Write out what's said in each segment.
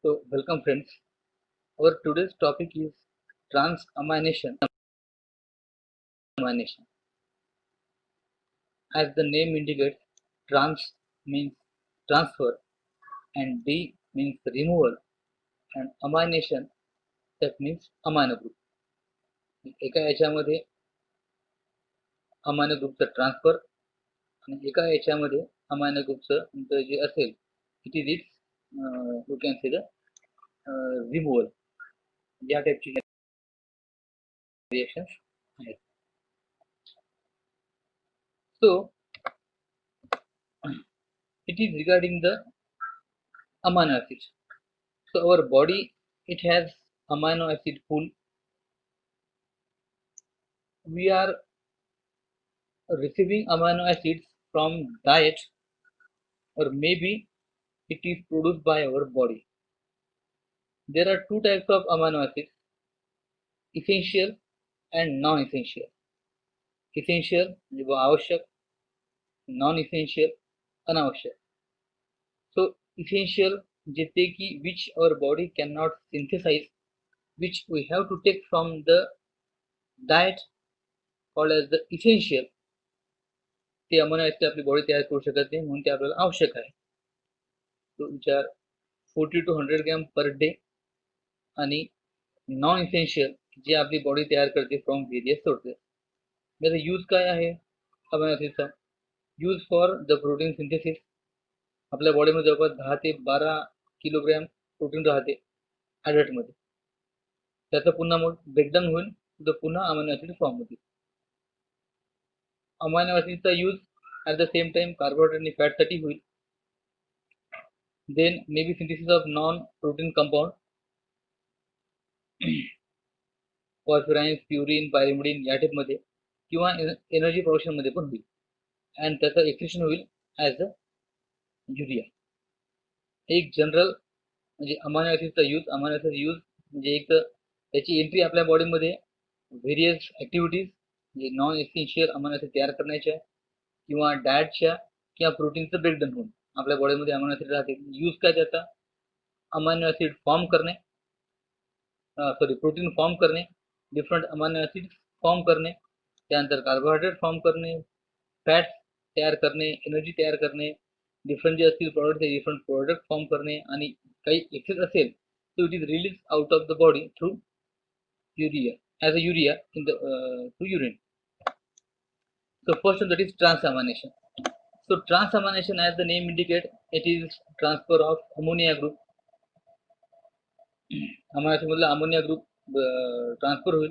So, welcome friends. Our today's topic is transamination. As the name indicates, trans means transfer, and D means removal, and amination that means amino group. एका याच्यामध्ये amino ग्रुपचं transfer आणि एका याच्यामध्ये amino ग्रुपचं जे असेल it is it's you can say the removal या टाईपची reactions आहेत. So it is regarding the amino acids. So our body, it has amino acid pool. We are receiving amino acids from diet, or maybe it is produced by our body. There are two types of amino acids, essential and non-essential. Essential म्हणजे आवश्यक, non-essential अनावश्यक. So essential जे की which our body cannot synthesize, which we have to take from the diet, called as the essential. ते amino acid आपली body तयार करू शकत नाही, म्हणून ते आपल्याला आवश्यक आहे. तो विचार 40 to 100 ग्रॅम पर डे. आणि नॉन इसेन्शियल जे आपली बॉडी तयार करते फ्रॉम व्हेरियस सोर्सेस. त्याचा यूज काय आहे अमायनो ऍसिडचा? Use for the protein synthesis. आपल्या बॉडीमध्ये जवळपास 10 ते 12 किलोग्रॅम प्रोटीन राहते ॲडल्टमध्ये. त्याचं पुन्हा मग ब्रेकडाऊन होईल तर पुन्हा अमायनो ऍसिड फॉर्म होतील. अमायनो ऍसिडचा use at the same time carbohydrate आणि फॅटसाठी होईल. Then may be synthesis of non protein compound, phosphorine, purine, pyrimidine या टाईपमध्ये, किंवा एनर्जी प्रोडक्शनमध्ये पण होईल. अँड त्याचं एक्सक्रिशन होईल ॲज अ युरिया. एक जनरल म्हणजे अमायनो ऍसिडचा यूज म्हणजे एक तर त्याची एंट्री आपल्या बॉडीमध्ये व्हेरियस ॲक्टिव्हिटीज म्हणजे नॉन एसेन्शियल अमायनो ऍसिड तयार करण्याच्या, किंवा डाएटच्या, किंवा प्रोटीनचं ब्रेकडाऊन होऊन आपल्या बॉडीमध्ये अमायनो ऍसिड राहते. यूज काय त्याचा? अमायनो ऍसिड फॉर्म करणे, प्रोटीन फॉर्म करणे, डिफरंट अमायनो ऍसिड फॉर्म करणे, त्यानंतर कार्बोहायड्रेट फॉर्म करणे, फॅट्स तयार करणे, एनर्जी तयार करणे, डिफरंट जे असतील प्रॉडक्ट डिफरंट प्रोडक्ट फॉर्म करणे, आणि काही एक्सेस असेल तर it is release out of the body through urea, as a urea in the through urine. So first that is transamination. So transamination, as the name indicates, it is transfer of ammonia group. Amino acid मधला ammonia group transfer होईल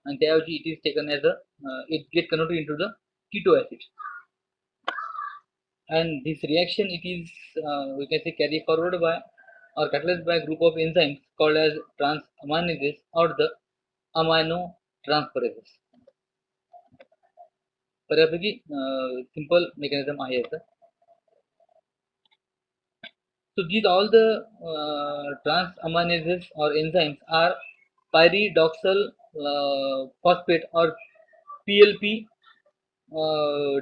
आणि त्याऐवजी it is taken as a it get converted into the keto acid. And this reaction, it is we can say carry forward by or catalyzed by a group of enzymes called as transaminases or the amino transferases. बऱ्यापैकी simple mechanism आहे याचं. So these all the transaminases or enzymes are pyridoxal phosphate or PLP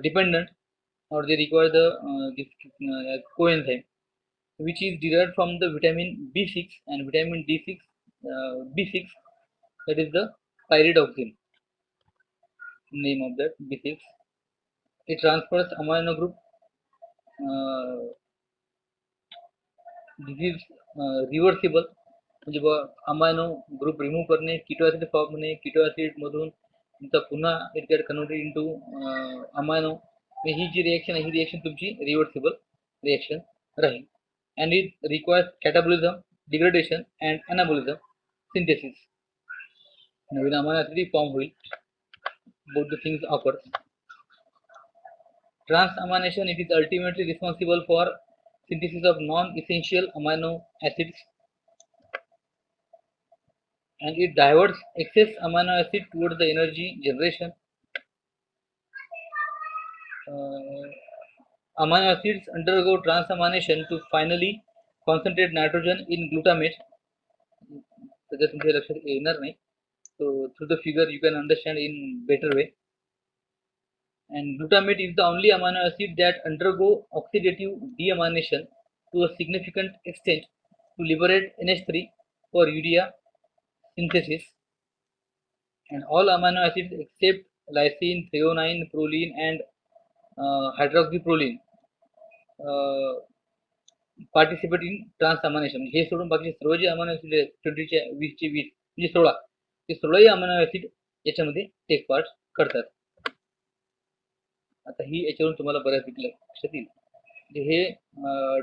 dependent, or they require the coenzyme, which is derived from the vitamin B6 and vitamin D6, B6, that is the pyridoxine, name of that B6. It transfers amino group. This is reversible, म्हणजे amino group remove करणे, keto acid form होणे, keto acid मधून पुन्हा it get converted into amino. ही जी reaction आहे ही reaction तुमची रिव्हर्सिबल रिएक्शन राहील. And it requires catabolism, degradation and anabolism, synthesis. नवीन अमायनो ऍसिड फॉर्म होईल. Both the things offers. Transamination, it is ultimately responsible for synthesis of non-essential amino acids, and it diverts excess amino acid towards the energy generation. Amino acids undergo transamination to finally concentrate nitrogen in glutamate. त्याच्यात तुमच्या लक्षात येणार नाही. So through the figure you can understand in better way. And glutamate is the only amino acid that undergo oxidative deamination to a significant extent to liberate NH3 for urea synthesis, and all amino acids except lysine, threonine, proline, and hydroxyproline participate in transamination. हे सोडून बाकी सर्व जे अमानो acid आहेत 20 चे 20 चे 20 म्हणजे 16 ते 16ही अमानो acid याच्यामध्ये टेक पार्ट करतात. आता ही याच्यावरून तुम्हाला बऱ्यापैकी लक्षात येईल. हे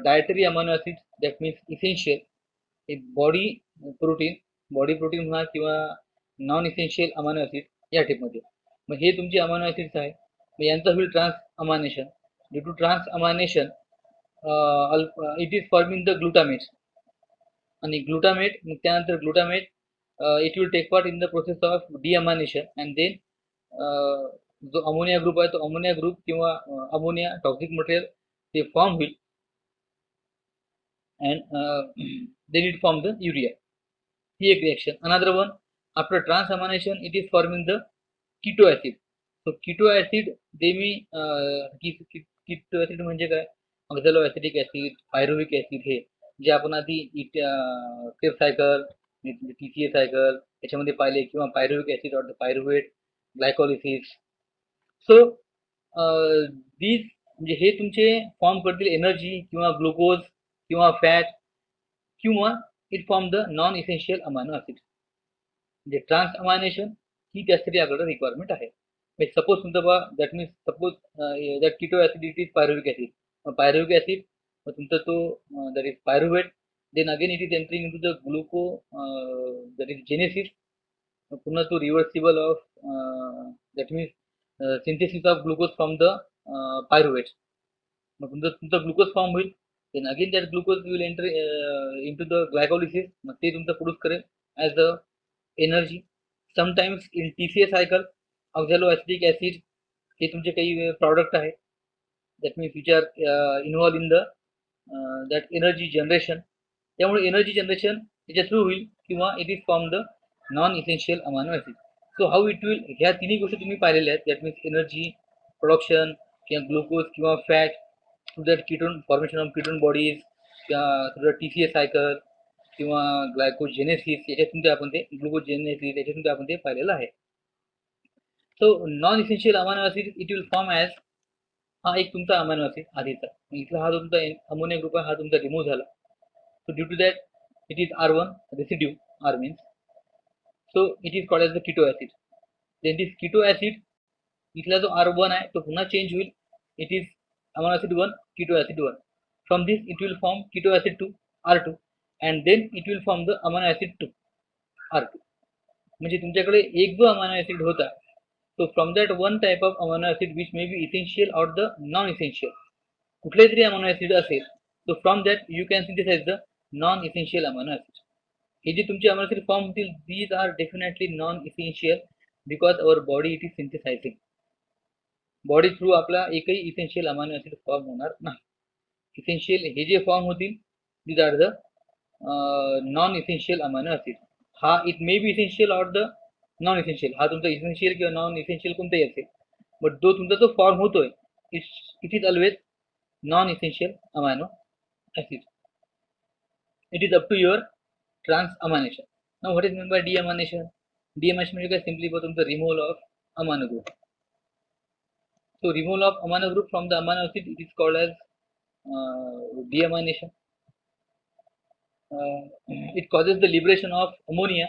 dietary amino acid that means essential हे बॉडी प्रोटीन म्हणा किंवा नॉन इसेन्शियल अमानो ऍसिड या टाईपमध्ये. मग हे तुमचे अमानो ऍसिड्स आहे. मग यांचं होईल transamination. Due to transamination it is forming the glutamate, आणि ग्लुटामेट मग त्यानंतर glutamate it will take part in the process of deamination, and then जो अमोनिया ग्रुप आहे तो अमोनिया ग्रुप किंवा अमोनिया टॉक्सिक मटेरियल ते form होईल, and then it form the urea. ही एक रिएक्शन. Another one after transamination it is forming the keto acid. so keto acid they me keto acid म्हणजे काय, ऑक्झॅलो ऍसिटिक ऍसिड, पायरुविक ऍसिड हे जे आपण आधी step cycle, TCA cycle याच्यामध्ये पाहिले, किंवा pyruvic acid or pyruvate glycolysis. So these म्हणजे हे तुमचे form करतील एनर्जी किंवा ग्लुकोज किंवा फॅट, किंवा it form the non essential amino acid. म्हणजे ट्रान्स अमायनेशन ही त्यासाठी आपल्याला रिक्वायरमेंट आहे. सपोज तुमचं बा that means suppose that keto acid it is pyruvic acid. Pyruvic acid तुमचा तो that is pyruvate, then again it is entering into the gluco that is genesis. पुन्हा तो reversible of that means synthesis of glucose from the pyruvate. मग तुमचा glucose form होईल, then again that glucose will enter into the glycolysis. मग ते तुमचा produce करेल as a energy. Sometimes in TCA cycle oxaloacetic acid हे तुमचे काही product आहे, that means which are involved in the that energy generation. त्यामुळे energy generation त्याच्या through होईल, किंवा it is from the non essential amino acid. So how it will, ह्या तिन्ही गोष्टी तुम्ही पाहिलेल्या आहेत. दॅट मीन्स एनर्जी प्रोडक्शन किंवा ग्लुकोज किंवा fat through that ketone formation of ketone bodies, किंवा थ्रू दॅट TCA सायकल किंवा ग्लायकोजेनेसिस याच्यातून ते आपण ते ग्लुकोजेनेसिस याच्यातून ते आपण ते पाहिलेलं आहे. So non essential amino acid it will form as, हा एक तुमचा अमायनो ऍसिड आधीचा, इथला हा तुमचा अमोनिया ग्रुप आहे, हा तुमचा रिमूव्ह झाला. So due to that it is R1 residue, R means, so it is called as the keto acid. Then this keto acid इथला जो R1 आहे तो पुन्हा चेंज होईल, it is amino acid 1 keto acid 1. From this it will form keto acid 2 R2, and then it will form the amino acid 2 R2. म्हणजे तुमच्याकडे एक जो अमायनो ऍसिड होता, so from that one type of amino acid which may be essential or the non-essential, कुठलेही तरी amino acid असेल, so from that you can synthesize the non-essential amino acid. हे जे तुमचे amino acid form होतील, these are definitely non-essential because our body it is synthesizing. Body through आपला एकही essential amino acid form होणार नाही. Essential हे जे form होतील these are the non-essential amino acid. हा it may be essential or the non essential, हा तुमचा essential किंवा non essential कोणताही असेल, बट जो तुमचा जो फॉर्म होतोय it is always non essential amino acid. It is up to your transamination. Now what is mean by deamination? Deamination म्हणजे काय, सिम्पली तुमचा removal of amino group. So removal of amino group from the amino acid it is called as deamination. It causes the liberation of ammonia,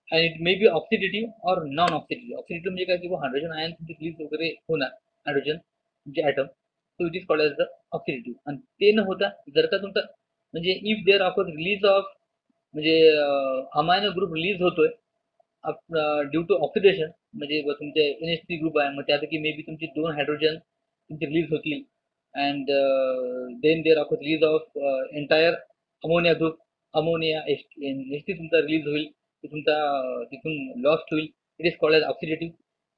and it may be oxidative or non-oxidative. Oxidative म्हणजे काय, किंवा hydrogen ion release वगैरे होणार, hydrogen म्हणजे atom, so it is called as the oxidative. आणि ते न होता जर का तुमचा म्हणजे if there of release of म्हणजे अमायनो ग्रुप रिलीज होतोय ड्यू टू ऑक्सिडेशन, म्हणजे तुमचे NH3 ग्रुप आहे, मग त्यापैकी मे बी तुमचे 2 हायड्रोजन तुमचे रिलीज होतील, and then there of release of entire ammonia group, ammonia H3 तुमचा रिलीज होईल, तुमचा तिथून लॉस्ट होईल, it is called as oxidative.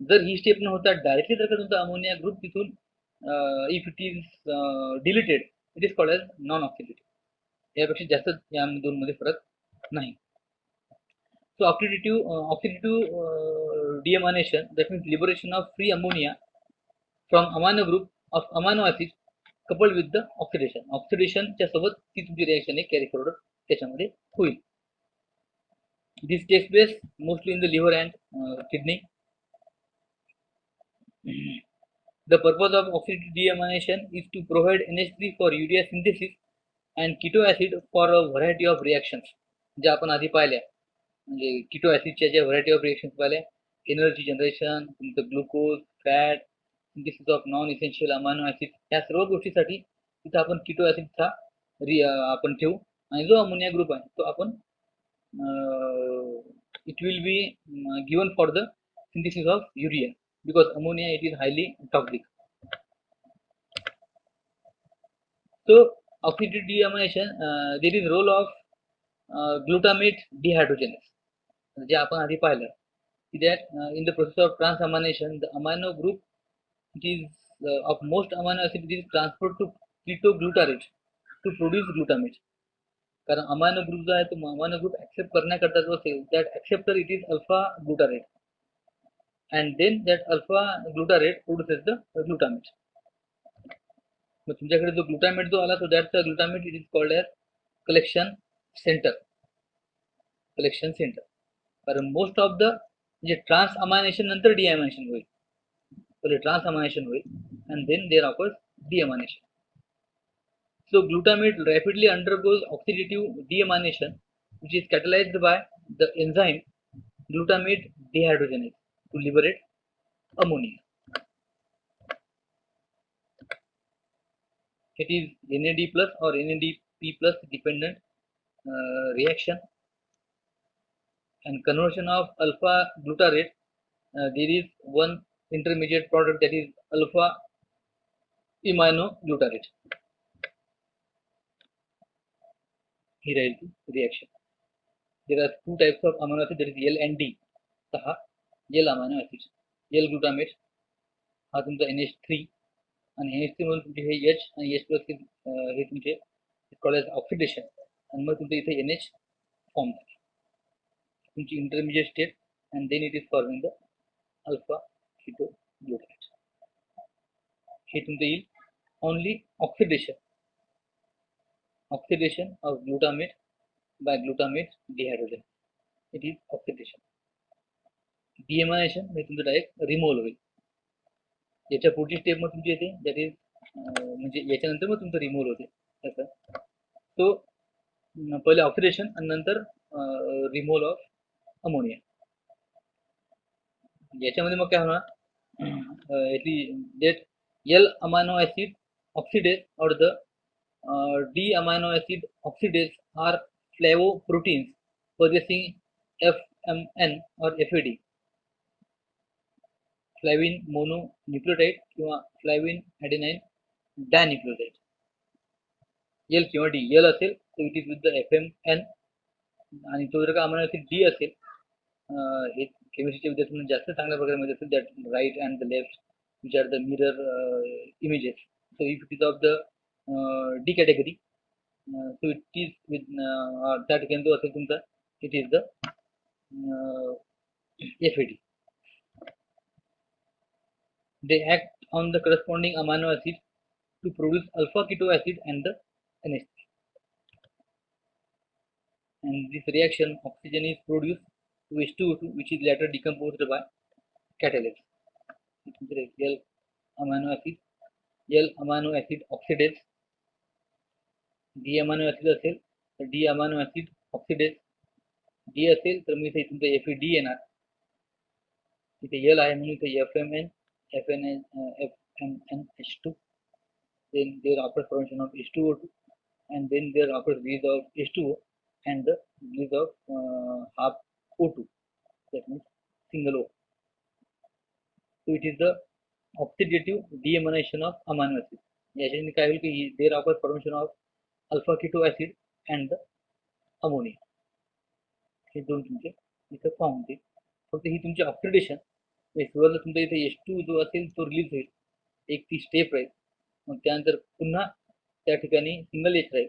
जर ही स्टेप न होता डायरेक्टली जर का तुमचा अमोनिया ग्रुप तिथून if it is deleted it is called as non oxidative. यापेक्षा जास्त या दोनमध्ये फरक नाही. So oxidative deamination, that means liberation of free ammonia from amino group of amino acid coupled with the oxidation च्या सोबत ती तुमची रिएक्शन आहे कॅरी फॉरवर्ड त्याच्यामध्ये होईल. This takes place mostly in the liver and kidney. The purpose of oxidative deamination is to provide NH3 for urea synthesis and keto acid for a variety of reactions. ज्या आपण आधी पाहिल्या म्हणजे किटो ऍसिडच्या ज्या variety of reactions पाहिल्या, energy generation, तुमचं glucose, fat, synthesis of non essential amino acid, या सर्व गोष्टीसाठी तिथं आपण किटो ऍसिडचा आपण ठेवू आणि जो अमोनिया ग्रुप आहे तो आपण it will be given for the synthesis of urea because ammonia it is highly toxic. So oxidative deamination there is role of glutamate dehydrogenase. जे आपण आधी पाहिलं that in the process of transamination the amino group it is of most amino acid is transferred to ketoglutarate to produce glutamate. कारण amino group जो आहे तो amino group accept करण्याकरता जो असेल that acceptor it is alpha glutarate and then that alpha glutarate produces the glutamate. मग तुमच्याकडे जो ग्लुटामेट जो आला तो that glutamate it is called as collection centre. कारण मोस्ट ऑफ द म्हणजे ट्रान्स अमायनेशन नंतर डिअमायनेशन होईल, पहिले ट्रान्स अमायनेशन होईल and then there offers deamination. So glutamate rapidly undergoes oxidative deamination, which is catalyzed by the enzyme glutamate dehydrogenase to liberate ammonia. It is NAD plus or NADP plus dependent reaction and conversion of alpha glutarate. There is one intermediate product that is alpha aminoglutarate. Here is the reaction. There are two types of amino acids, that is L and D. L amino acids, L glutamate हा तुमचा NH3 आणि NH3 मधून तुमचे हे H आणि H plus हे तुमचे called as oxidation आणि मग तुमचे इथे NH फॉर्म झाले, तुमची intermediate state and then it is forming the alpha ketoglutarate. हे तुमचं येईल only oxidation of glutamate by glutamate dehydrogenase. It is oxidation. Deamination म्हणजे तुमचं डायरेक्ट रिमूव्हल होईल. याच्या पुढची स्टेप मग तुमची येते दॅट इज म्हणजे याच्यानंतर मग तुमचं रिमूव्हल होते तसं. तो पहिले ऑक्सिडेशन आणि नंतर रिमूव्हल ऑफ अमोनिया. याच्यामध्ये मग काय होणार, याची date L amino acid oxidase or the D amino acid oxidase are flavoproteins possessing FMN or FAD, flavin mononucleotide किंवा फ्लॅविन ॲडेनाइन डायन्यूक्लियोटाइड. एल किंवा डी. एल असेल तर it is with the FMN आणि तो जर का अमायनो ऍसिड डी असेल, हे केमिस्ट्रीच्या विद्यार्थ्यांना जास्त चांगल्या प्रकारे माहिती असेल that right and the left which are the mirror images. So if it is of the D category so it is with त्या ठिकाणी जो असेल तुमचा it is the FAD. They act on the corresponding amino acid to produce alpha keto acid and the NH3. And this reaction oxygen is produced to H2O2 which is later decomposed by catalase. L amino acid oxidase, D amino acid असेल तर D amino acid oxidase, D असेल तर मी इथे तुमचं FAD येणार, इथे L आहे म्हणून इथे FMNH2, then there occurs formation of H2O2 and then there occurs release of H2O and the release of half O2, that means single O. So it is the oxidative deamination of amino acid. याच्याने काय होईल की there occurs formation of alpha keto acid and the ammonia. हे दोन तुमचे इथे form होते. फक्त ही तुमची ऑक्सिडेशन सुरुवातीला तुमचा इथे H2 जो असेल तो रिलीज होईल, एक ती स्टेप राहील, मग त्यानंतर पुन्हा त्या ठिकाणी सिंगल H राहील,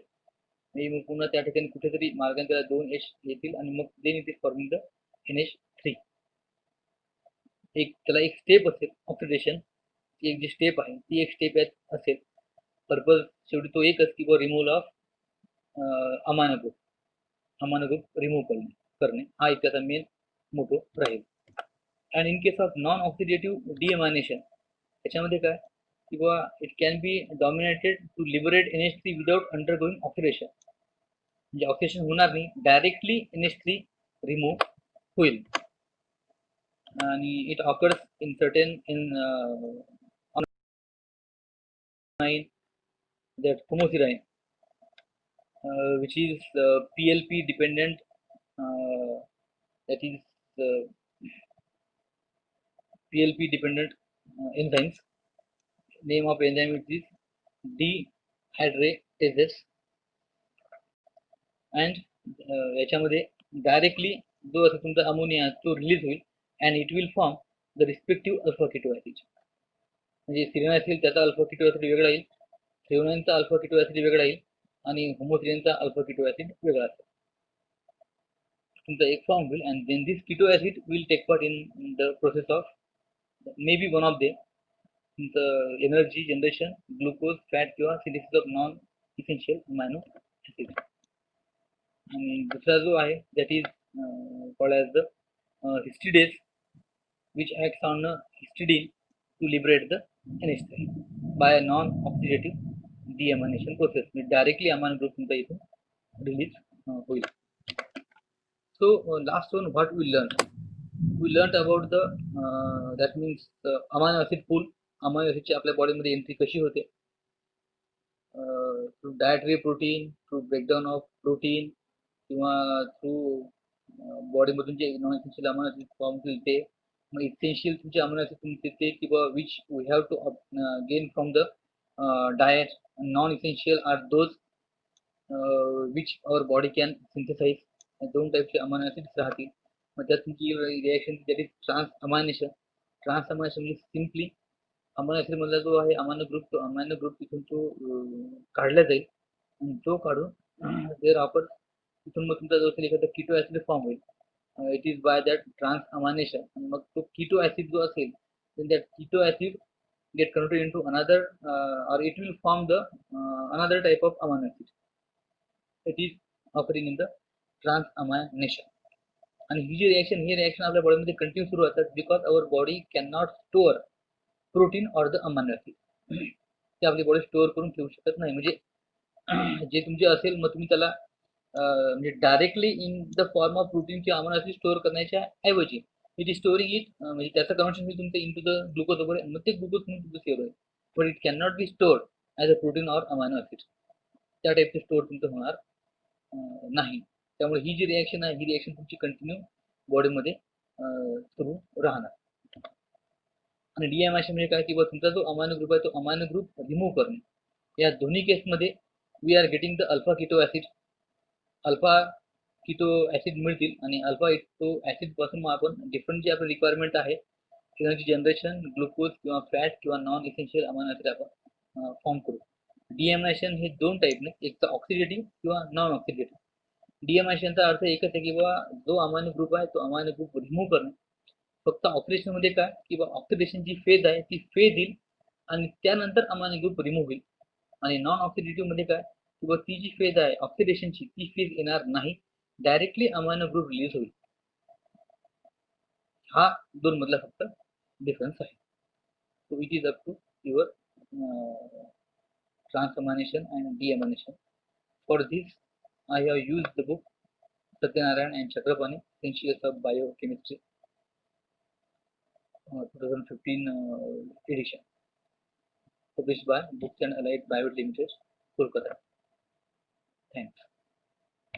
म्हणजे मग पुन्हा त्या ठिकाणी कुठेतरी मार्गाने त्याला 2 H येतील आणि मग then it is forming the NH3. एक त्याला एक स्टेप असेल ऑक्सिडेशन, एक जी स्टेप आहे ती एक स्टेप असेल पर्पज शेवटी तो एकच की बा removal of amino group remove करणे हा एक त्याचा मेन मोटो राहील. And in case of non oxidative deamination त्याच्यामध्ये काय की बा it can be dominated to liberate NH3 without undergoing oxidation, म्हणजे ऑक्सिडेशन होणार नाही, डायरेक्टली NH3 रिमूव्ह होईल. आणि it occurs in certain in that homoserine which is PLP dependent, that is PLP dependent enzymes. Name of enzyme is dehydratase, and याच्यामध्ये directly जो असं तुमचा ammonia तो रिलीज होईल and it will form the respective alpha keto acid. म्हणजे serine असेल त्याचा alpha keto acid वेगळा येईल, थ्रेओनाइनचा अल्फा कीटो ऍसिड वेगळा येईल आणि होमोसिरेनचा अल्फा कीटो ऍसिड वेगळा असेल. तुमचा एक फॉर्म होईल and then this keto acid will take part in the process of may be one of they तुमचं एनर्जी जनरेशन, ग्लुकोज, फॅट किंवा synthesis of non essential amino acid. आणि दुसरा जो आहे that is called as the histidase which acts on histidine to liberate the NH3 by a non-oxidative deamination process. Directly amino group तुमचा इथून release होईल. So last one, what we learned? We learned about the that means amino acid pool. Amino acid ची आपल्या body मध्ये entry कशी होते, through dietary protein, through breakdown of protein किंवा through body मधून जे non essential amino acid form होईल ते, मग इसेन्शियल तुमचे अमायनो ऍसिड तुमचे ते किंवा which we have to gain from the diet. Non essential are those which our body can synthesise. दोन टाईपचे अमायनो ऍसिड्स राहतील. मग त्यात तुमची reaction that is transamination. Transamination म्हणजे सिम्पली अमायनो ऍसिड मधला जो आहे अमायनो ग्रुप, तो अमायनो ग्रुप तिथून तो काढला जाईल आणि तो काढून जर आपण तिथून मग तुमचा जो असेल एखादा कीटो ऍसिड फॉर्म होईल. It is by that transamination. आणि मग तो कीटो ऍसिड जो असेल then that keto acid get converted into another or it will form the another type of amino acid. It is occurring in the transamination. आणि ही जी reaction आपल्या बॉडीमध्ये continue सुरू होतात because our body can not store protein or the amino acid. ते आपली body store करून ठेवू शकत नाही. म्हणजे जे तुमचे असेल मग तुम्ही त्याला म्हणजे directly in the form of protein किंवा अमायनो ऍसिड स्टोअर करण्याच्या ऐवजी इट इज स्टोरिंग इट, म्हणजे त्याचं कन्व्हर्शन तुमचं इन टू द ग्लुकोज वगैरे, मग ते ग्लुकोज म्हणून तुमचं सेव्ह होईल. But it can not be stored as a protein or amino acid. त्या टाईपचे स्टोअर तुमचं होणार नाही. त्यामुळे ही जी रिॲक्शन आहे ही रिॲक्शन तुमची कंटिन्यू बॉडीमध्ये सुरू राहणार. आणि डिॲमायनेशन म्हणजे काय की तुमचा जो अमायनो ग्रुप आहे तो अमायनो ग्रुप रिमूव्ह करणे. या दोन्ही केसमध्ये we are getting the alpha keto acid. Alpha keto acid मिळतील आणि अल्फा कीटो ऍसिड पासून मग आपण डिफरंट जे आपली रिक्वायरमेंट आहे एनर्जी जनरेशन, ग्लुकोज किंवा फॅट किंवा नॉन इसेन्शियल अमायनो ऍसिड आपण फॉर्म करू. डिॲमायनेशन हे दोन टाईपने, एक तर ऑक्सिडेटिव्ह किंवा नॉन ऑक्सिडेटिव्ह. डिॲमायनेशनचा अर्थ एकच आहे की बाबा जो अमायनो ग्रुप आहे तो अमायनो ग्रुप रिमूव्ह करणे. फक्त ऑक्सिडेशन मध्ये काय की बा ऑक्सिडेशनची फेज आहे ती फेज येईल आणि त्यानंतर अमायनो ग्रुप रिमूव्ह होईल. आणि नॉन ऑक्सिडेटिव्ह मध्ये काय किंवा ती जी फेज आहे ऑक्सिडेशनची ती फेज येणार नाही, डायरेक्टली अमायनो ग्रुप रिलीज होईल. हा दोन मधला फक्त डिफरन्स आहे. So it is up to your transamination and deamination. For this, I have used the book Satyanarayan and Chakrapani, Essentials of Biochemistry, 2015 edition, published by Books and Allied Private Limited, Kolkata. Thanks.